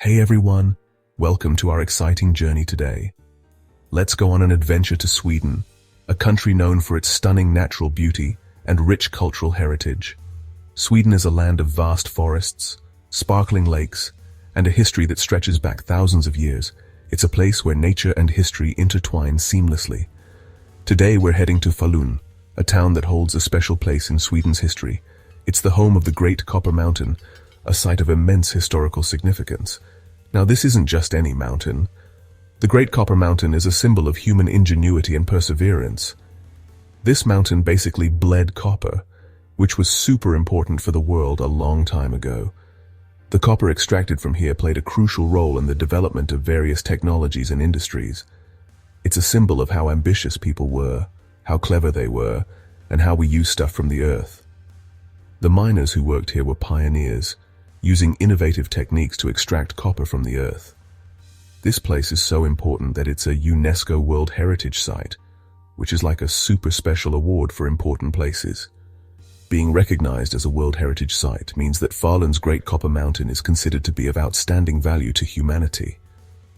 Hey everyone, welcome to our exciting journey today. Let's go on an adventure to Sweden, a country known for its stunning natural beauty and rich cultural heritage. Sweden is a land of vast forests, sparkling lakes, and a history that stretches back thousands of years. It's a place where nature and history intertwine seamlessly. Today we're heading to Falun, a town that holds a special place in Sweden's history. It's the home of the Great Copper Mountain, a site of immense historical significance. Now, this isn't just any mountain. The Great Copper Mountain is a symbol of human ingenuity and perseverance. This mountain basically bled copper, which was super important for the world a long time ago. The copper extracted from here played a crucial role in the development of various technologies and industries. It's a symbol of how ambitious people were, how clever they were, and how we use stuff from the earth. The miners who worked here were pioneers, using innovative techniques to extract copper from the earth. This place is so important that it's a UNESCO World Heritage Site, which is like a super special award for important places. Being recognized as a World Heritage Site means that Falun's Great Copper Mountain is considered to be of outstanding value to humanity.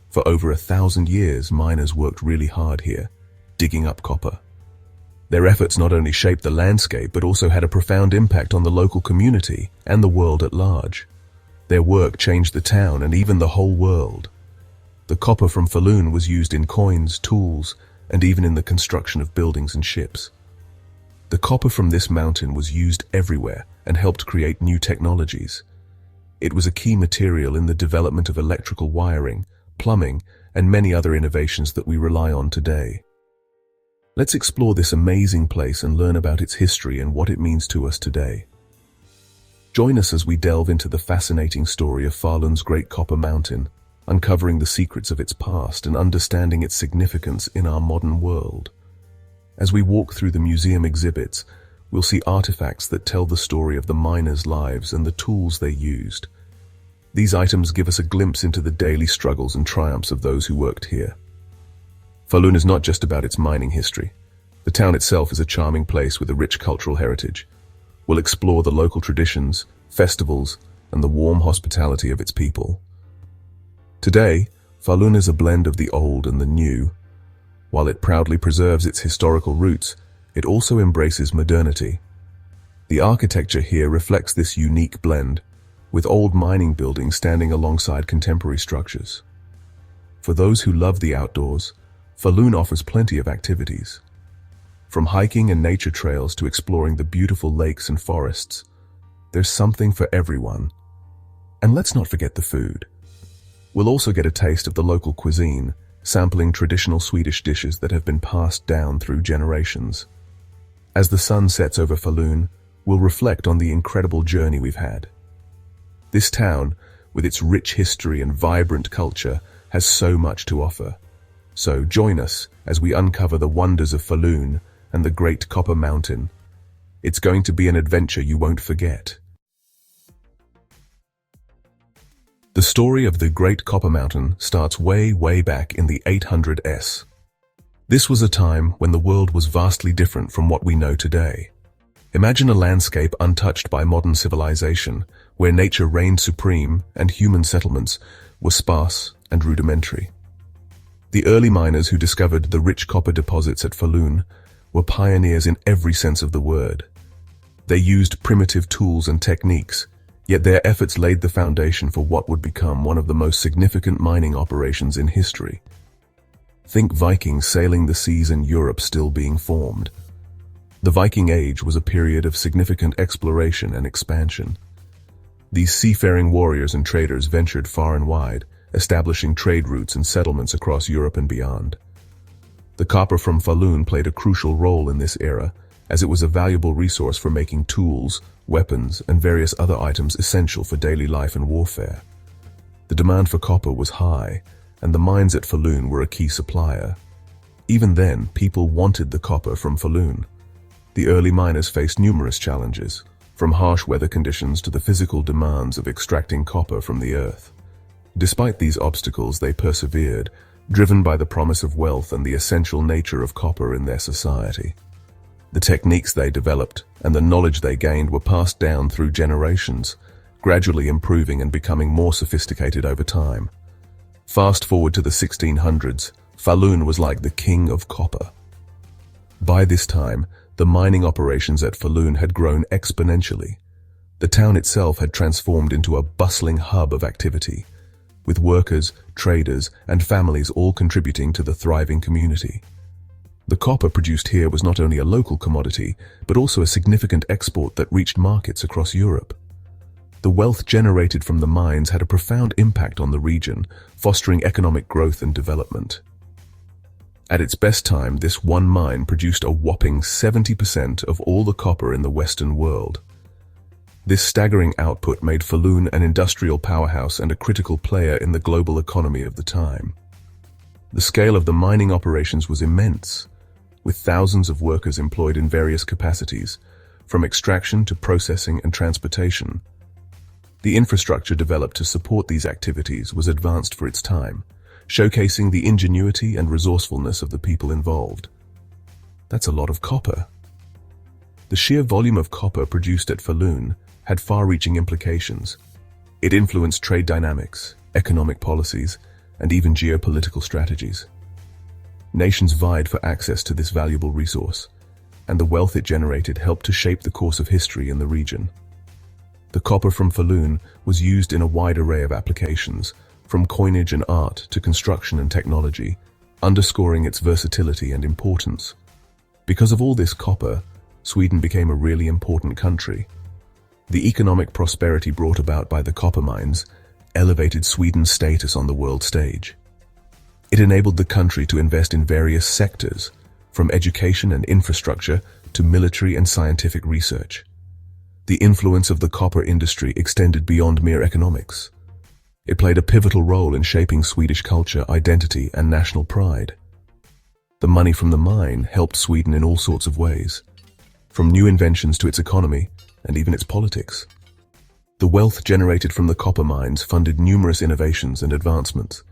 For over 1,000 years, miners worked really hard here, digging up copper. Their efforts not only shaped the landscape, but also had a profound impact on the local community and the world at large. Their work changed the town and even the whole world. The copper from Falun was used in coins, tools, and even in the construction of buildings and ships. The copper from this mountain was used everywhere and helped create new technologies. It was a key material in the development of electrical wiring, plumbing, and many other innovations that we rely on today. Let's explore this amazing place and learn about its history and what it means to us today. Join us as we delve into the fascinating story of Falun's Great Copper Mountain, uncovering the secrets of its past and understanding its significance in our modern world. As we walk through the museum exhibits, we'll see artifacts that tell the story of the miners' lives and the tools they used. These items give us a glimpse into the daily struggles and triumphs of those who worked here. Falun is not just about its mining history. The town itself is a charming place with a rich cultural heritage. We'll explore the local traditions, festivals, and the warm hospitality of its people. Today, Falun is a blend of the old and the new. While it proudly preserves its historical roots, it also embraces modernity. The architecture here reflects this unique blend, with old mining buildings standing alongside contemporary structures. For those who love the outdoors, Falun offers plenty of activities. From hiking and nature trails to exploring the beautiful lakes and forests, there's something for everyone. And let's not forget the food. We'll also get a taste of the local cuisine, sampling traditional Swedish dishes that have been passed down through generations. As the sun sets over Falun, we'll reflect on the incredible journey we've had. This town, with its rich history and vibrant culture, has so much to offer. So join us as we uncover the wonders of Falun and the Great Copper Mountain. It's going to be an adventure you won't forget. The story of the Great Copper Mountain starts way back in the 800s. This was a time when the world was vastly different from what we know today. Imagine a landscape untouched by modern civilization, where nature reigned supreme and human settlements were sparse and rudimentary. The early miners who discovered the rich copper deposits at Falun were pioneers in every sense of the word. They used primitive tools and techniques, yet their efforts laid the foundation for what would become one of the most significant mining operations in history. Think Vikings sailing the seas and Europe still being formed. The Viking Age was a period of significant exploration and expansion. These seafaring warriors and traders ventured far and wide, establishing trade routes and settlements across Europe and beyond. The copper from Falun played a crucial role in this era, as it was a valuable resource for making tools, weapons, and various other items essential for daily life and warfare. The demand for copper was high, and the mines at Falun were a key supplier. Even then, people wanted the copper from Falun. The early miners faced numerous challenges, from harsh weather conditions to the physical demands of extracting copper from the earth. Despite these obstacles, they persevered, driven by the promise of wealth and the essential nature of copper in their society. The techniques they developed and the knowledge they gained were passed down through generations, gradually improving and becoming more sophisticated over time. Fast forward to the 1600s, Falun was like the king of copper. By this time, the mining operations at Falun had grown exponentially. The town itself had transformed into a bustling hub of activity, with workers, traders, and families all contributing to the thriving community. The copper produced here was not only a local commodity, but also a significant export that reached markets across Europe. The wealth generated from the mines had a profound impact on the region, fostering economic growth and development. At its best time, this one mine produced a whopping 70% of all the copper in the Western world. This staggering output made Falun an industrial powerhouse and a critical player in the global economy of the time. The scale of the mining operations was immense, with thousands of workers employed in various capacities, from extraction to processing and transportation. The infrastructure developed to support these activities was advanced for its time, showcasing the ingenuity and resourcefulness of the people involved. That's a lot of copper. The sheer volume of copper produced at Falun had far-reaching implications. It influenced trade dynamics, economic policies, and even geopolitical strategies. Nations vied for access to this valuable resource, and the wealth it generated helped to shape the course of history in the region. The copper from Falun was used in a wide array of applications, from coinage and art to construction and technology, underscoring its versatility and importance. Because of all this copper, Sweden became a really important country. The economic prosperity brought about by the copper mines elevated Sweden's status on the world stage. It enabled the country to invest in various sectors, from education and infrastructure to military and scientific research. The influence of the copper industry extended beyond mere economics. It played a pivotal role in shaping Swedish culture, identity, and national pride. The money from the mine helped Sweden in all sorts of ways, from new inventions to its economy and even its politics. The wealth generated from the copper mines funded numerous innovations and advancements.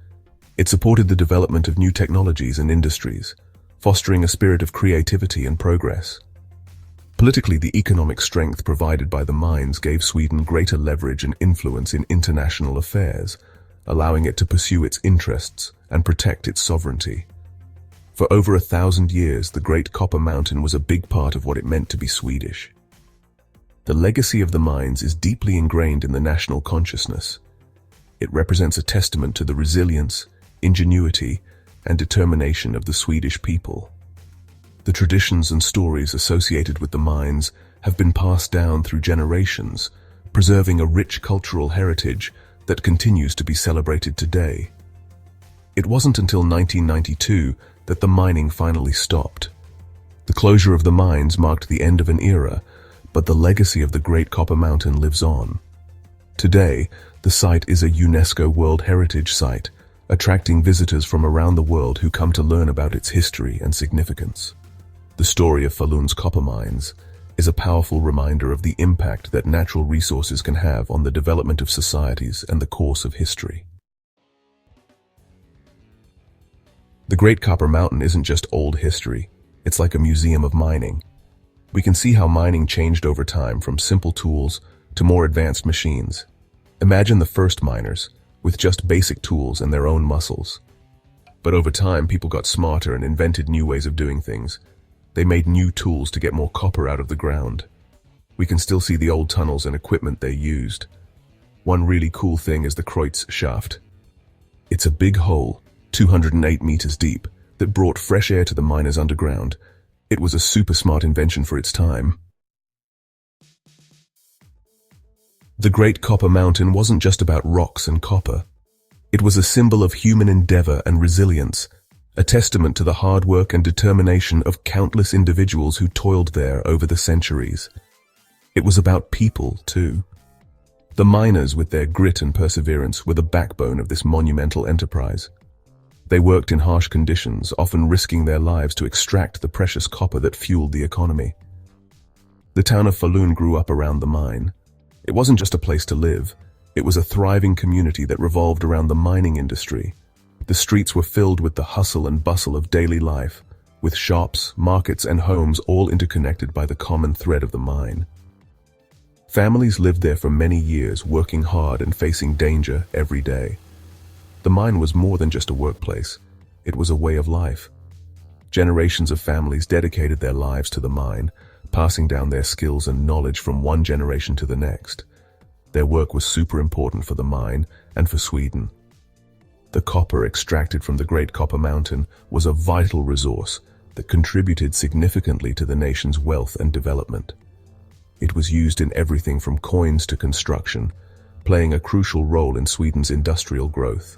It supported the development of new technologies and industries, fostering a spirit of creativity and progress. Politically, the economic strength provided by the mines gave Sweden greater leverage and influence in international affairs, allowing it to pursue its interests and protect its sovereignty. For over 1,000 years, the Great Copper Mountain was a big part of what it meant to be Swedish. The legacy of the mines is deeply ingrained in the national consciousness. It represents a testament to the resilience, ingenuity, and determination of the Swedish people. The traditions and stories associated with the mines have been passed down through generations, preserving a rich cultural heritage that continues to be celebrated today. It wasn't until 1992 that the mining finally stopped. The closure of the mines marked the end of an era, but the legacy of the Great Copper Mountain lives on. Today, the site is a UNESCO World Heritage Site, attracting visitors from around the world who come to learn about its history and significance. The story of Falun's copper mines is a powerful reminder of the impact that natural resources can have on the development of societies and the course of history. The Great Copper Mountain isn't just old history, it's like a museum of mining. We can see how mining changed over time from simple tools to more advanced machines. Imagine the first miners, with just basic tools and their own muscles. But over time, people got smarter and invented new ways of doing things. They made new tools to get more copper out of the ground. We can still see the old tunnels and equipment they used. One really cool thing is the Kreuz shaft. It's a big hole, 208 meters deep, that brought fresh air to the miners underground. It was a super smart invention for its time. The Great Copper Mountain wasn't just about rocks and copper. It was a symbol of human endeavor and resilience, a testament to the hard work and determination of countless individuals who toiled there over the centuries. It was about people, too. The miners, with their grit and perseverance, were the backbone of this monumental enterprise. They worked in harsh conditions, often risking their lives to extract the precious copper that fueled the economy. The town of Falun grew up around the mine. It wasn't just a place to live. It was a thriving community that revolved around the mining industry. The streets were filled with the hustle and bustle of daily life, with shops, markets, and homes all interconnected by the common thread of the mine. Families lived there for many years, working hard and facing danger every day. The mine was more than just a workplace. It was a way of life. Generations of families dedicated their lives to the mine, passing down their skills and knowledge from one generation to the next. Their work was super important for the mine and for Sweden. The copper extracted from the Great Copper Mountain was a vital resource that contributed significantly to the nation's wealth and development. It was used in everything from coins to construction, playing a crucial role in Sweden's industrial growth.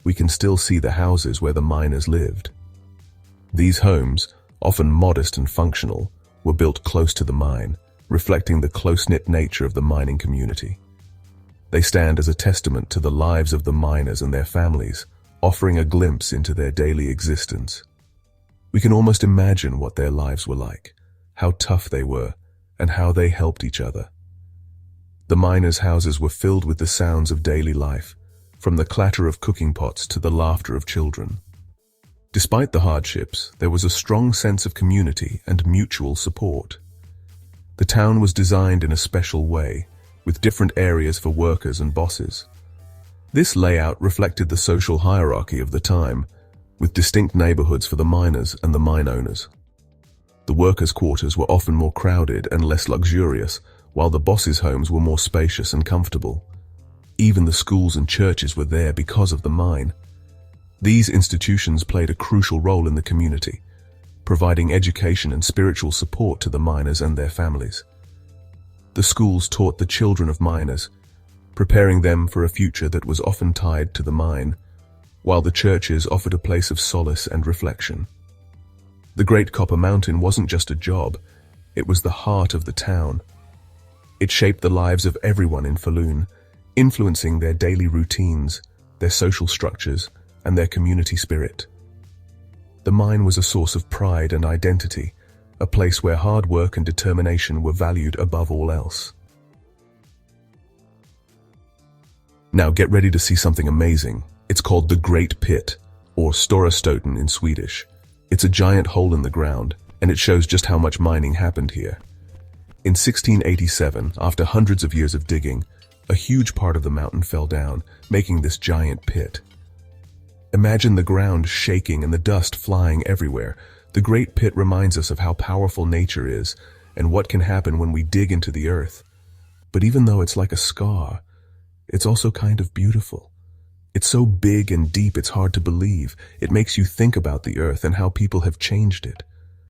We can still see the houses where the miners lived. These homes, often modest and functional, were built close to the mine, reflecting the close-knit nature of the mining community. They stand as a testament to the lives of the miners and their families, offering a glimpse into their daily existence. We can almost imagine what their lives were like, how tough they were, and how they helped each other. The miners' houses were filled with the sounds of daily life, from the clatter of cooking pots to the laughter of children. Despite the hardships, there was a strong sense of community and mutual support. The town was designed in a special way, with different areas for workers and bosses. This layout reflected the social hierarchy of the time, with distinct neighborhoods for the miners and the mine owners. The workers' quarters were often more crowded and less luxurious, while the bosses' homes were more spacious and comfortable. Even the schools and churches were there because of the mine. These institutions played a crucial role in the community, providing education and spiritual support to the miners and their families. The schools taught the children of miners, preparing them for a future that was often tied to the mine, while the churches offered a place of solace and reflection. The Great Copper Mountain wasn't just a job, it was the heart of the town. It shaped the lives of everyone in Falun, influencing their daily routines, their social structures, and their community spirit. The mine was a source of pride and identity, a place where hard work and determination were valued above all else. Now get ready to see something amazing. It's called the Great Pit, or Stora Stoten in Swedish. It's a giant hole in the ground, and it shows just how much mining happened here. In 1687, after hundreds of years of digging, a huge part of the mountain fell down, making this giant pit. Imagine the ground shaking and the dust flying everywhere. The Great Pit reminds us of how powerful nature is and what can happen when we dig into the earth. But even though it's like a scar, it's also kind of beautiful. It's so big and deep it's hard to believe. It makes you think about the earth and how people have changed it.